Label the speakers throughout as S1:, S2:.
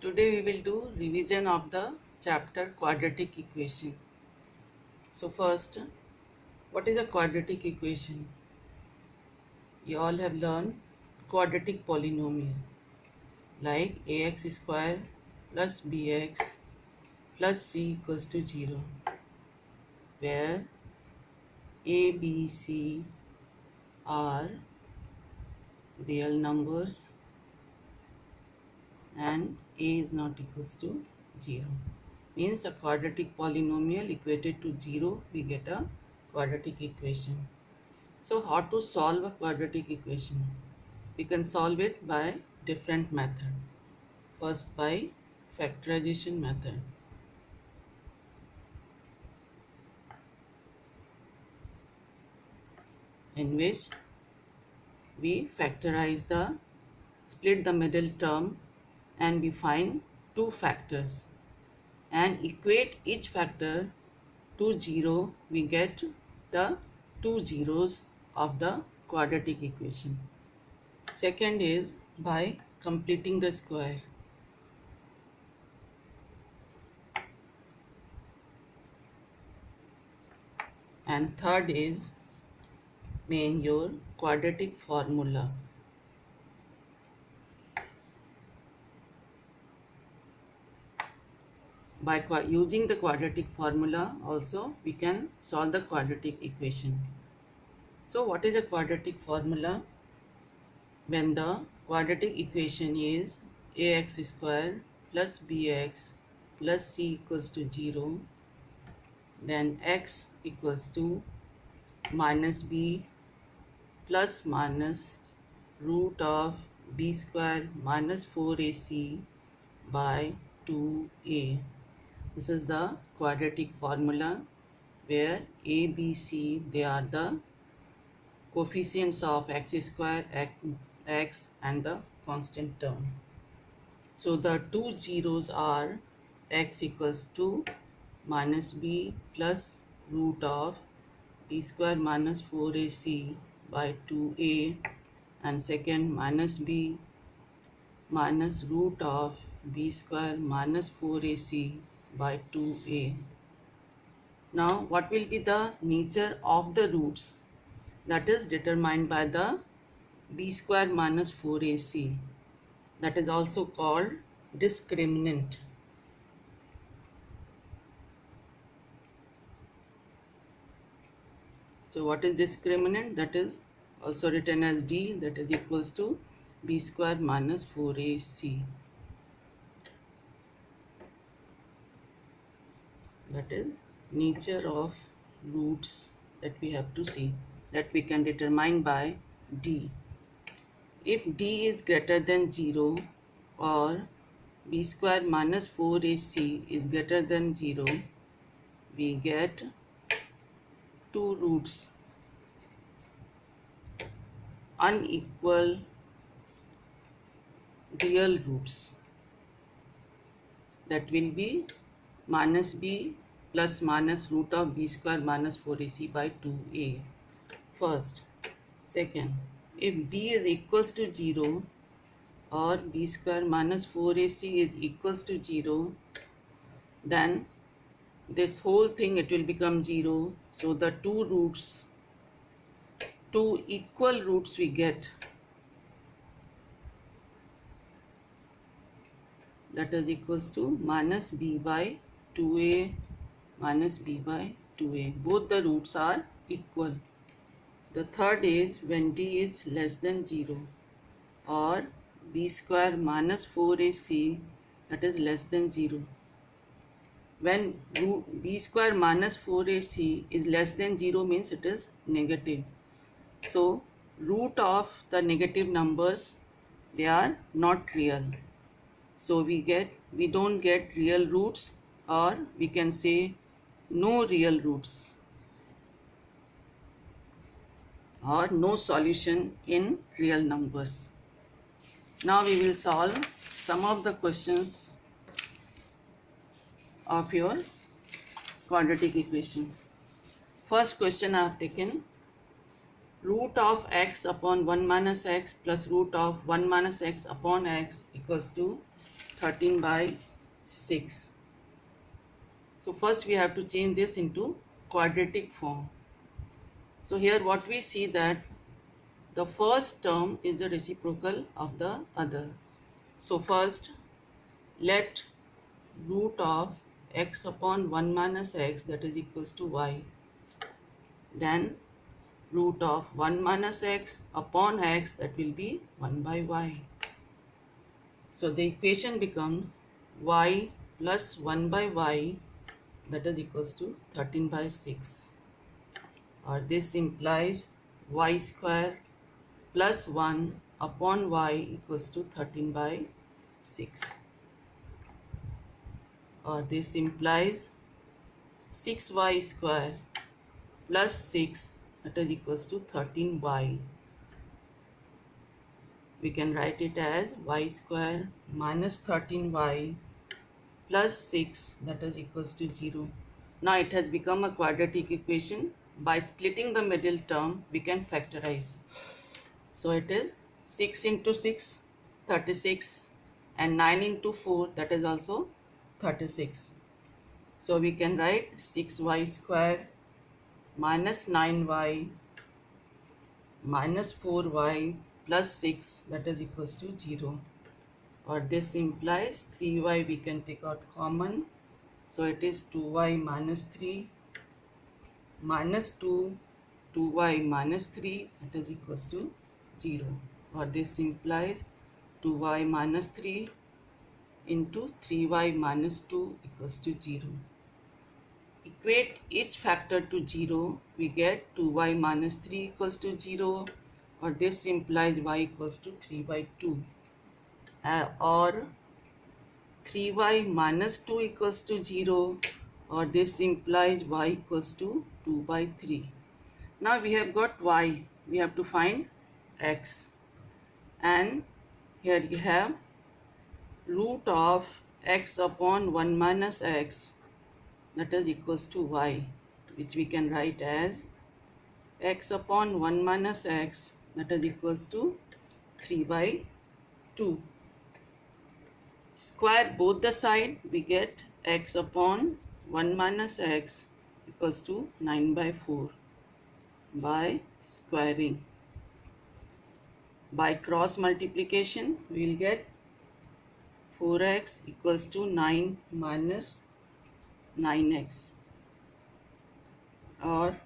S1: Today we will do revision of the chapter quadratic equation. So first, what is a quadratic equation? You all have learned quadratic polynomial like ax square plus bx plus c equals to 0, where a, b, c are real numbers and a is not equals to 0. Means a quadratic polynomial equated to 0, we get a quadratic equation. So how to solve a quadratic equation? We can solve it by different method. First, by factorization method, in which we factorize the split the middle term and we find two factors and equate each factor to 0. We get the two zeros of the quadratic equation. Second is by completing the square. And third is main your quadratic formula. By using the quadratic formula also we can solve the quadratic equation. So what is a quadratic formula? When the quadratic equation is ax square plus bx plus c equals to 0, then x equals to minus b plus minus root of b square minus 4ac by 2a. This is the quadratic formula where a, b, c, they are the coefficients of x square, x and the constant term. So the two zeros are x equals to minus b plus root of b square minus 4ac by 2a, and second minus b minus root of b square minus 4ac by 2a. Now what will be the nature of the roots? That is determined by the b square minus 4ac. That is also called discriminant. So what is discriminant? That is also written as d, that is equals to b square minus 4ac. That is nature of roots that we have to see, that we can determine by d. If d is greater than 0 or b square minus 4ac is greater than 0, we get two roots, unequal real roots, that will be minus b plus minus root of b square minus 4ac by 2a. First. Second, if d is equals to 0 or b square minus 4ac is equals to 0, then this whole thing, it will become 0. So the two roots, two equal roots we get, that is equals to minus b by 2a minus b by 2a. Both the roots are equal. The third is when d is less than 0 or b square minus 4ac, that is less than 0. When b square minus 4ac is less than 0 means it is negative. So root of the negative numbers, they are not real. So we don't get real roots, or we can say no real roots, or no solution in real numbers. Now we will solve some of the questions of your quadratic equation. First question I have taken, root of x upon 1 minus x plus root of 1 minus x upon x equals to 13 by 6. So first we have to change this into quadratic form. So here what we see that the first term is the reciprocal of the other. So first let root of x upon 1 minus x, that is equals to y, then root of 1 minus x upon x, that will be 1 by y. So the equation becomes y plus 1 by y, that is equals to 13 by 6, or this implies y square plus 1 upon y equals to 13 by 6, or this implies 6y square plus 6, that is equals to 13y. We can write it as y square minus 13y plus 6, that is equals to 0. Now it has become a quadratic equation. By splitting the middle term, we can factorize. So it is 6 into 6, 36, and 9 into 4, that is also 36. So we can write 6y square minus 9y minus 4y plus 6, that is equals to 0. Or this implies 3y we can take out common. So it is 2y minus 3 minus 2, 2y minus 3, that is equals to 0. Or this implies 2y minus 3 into 3y minus 2 equals to 0. Equate each factor to 0, we get 2y minus 3 equals to 0, or this implies y equals to 3 by 2, or 3y minus 2 equals to 0, or this implies y equals to 2 by 3. Now we have got y, we have to find x, and here you have root of x upon 1 minus x, that is equals to y, which we can write as x upon 1 minus x, that is equals to 3 by 2. Square both the side, we get x upon 1 minus x equals to 9 by 4 by squaring. By cross multiplication, we will get 4x equals to 9 minus 9x, or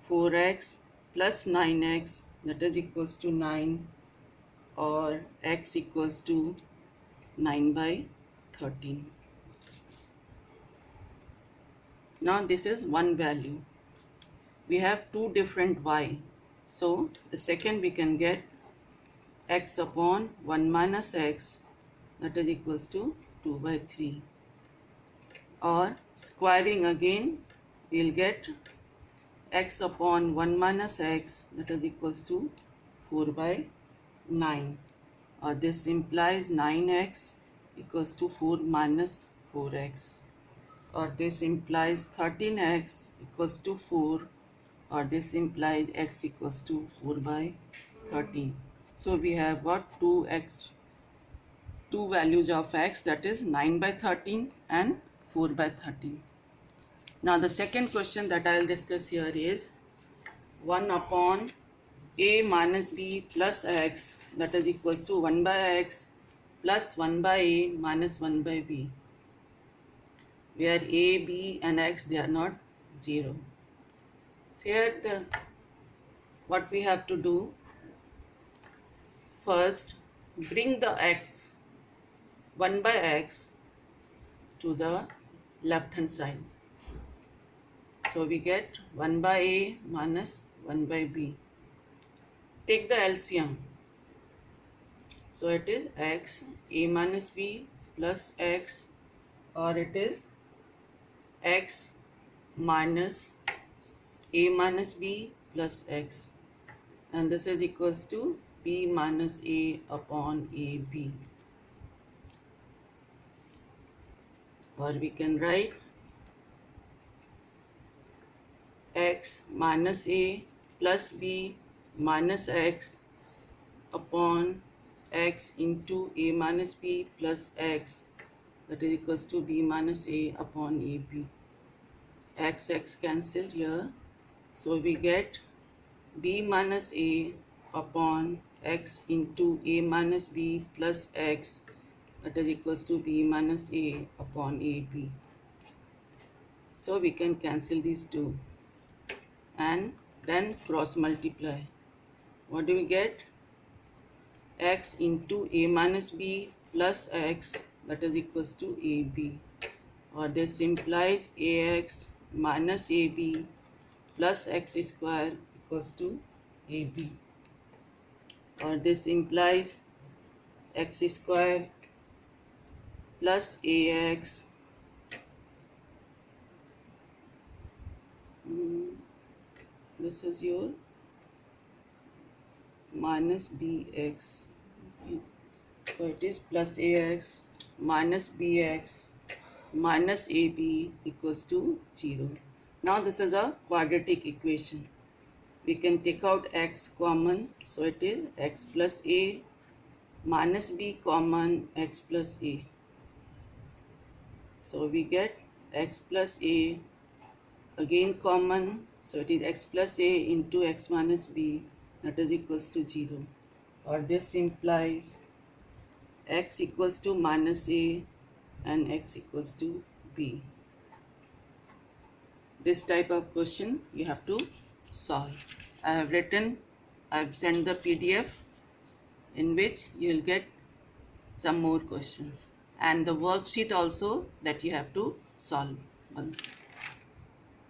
S1: 4x plus 9x, that is equals to 9, or x equals to 9 by 13. Now this is one value. We have two different y. So the second we can get x upon 1 minus x, that is equals to 2 by 3. Or squaring again, we will get x upon 1 minus x, that is equals to 4 by 9. Or this implies 9x equals to 4 minus 4x. Or this implies 13x equals to 4. Or this implies x equals to 4 by 13. So we have got two values of x, that is 9 by 13 and 4 by 13. Now the second question that I will discuss here is 1 upon a minus b plus x, that is equals to 1 by x plus 1 by a minus 1 by b, where a, b and x, they are not 0. So here what we have to do, first bring the x, 1 by x, to the left hand side. So we get 1 by a minus 1 by b. Take the LCM. So it is x a minus b plus x, or it is x minus a minus b plus x, and this is equals to b minus a upon ab. Or we can write x minus a plus b minus x upon x into a minus b plus x, that is equals to b minus a upon ab. X cancel here, so we get b minus a upon x into a minus b plus x, that is equals to b minus a upon ab. So we can cancel these two and then cross multiply. What do we get? X into a minus b plus x, that is equals to ab, or this implies ax minus ab plus x square equals to ab, or this implies x square plus ax this is your minus bx. Okay. So it is plus ax minus bx minus ab equals to 0. Now this is a quadratic equation. We can take out x common, so it is x plus a minus b common, x plus a. So we get x plus a again common, so it is x plus a into x minus b, that is equals to 0, or this implies x equals to minus a and x equals to b. This type of question you have to solve. I have sent the PDF in which you will get some more questions, and the worksheet also that you have to solve.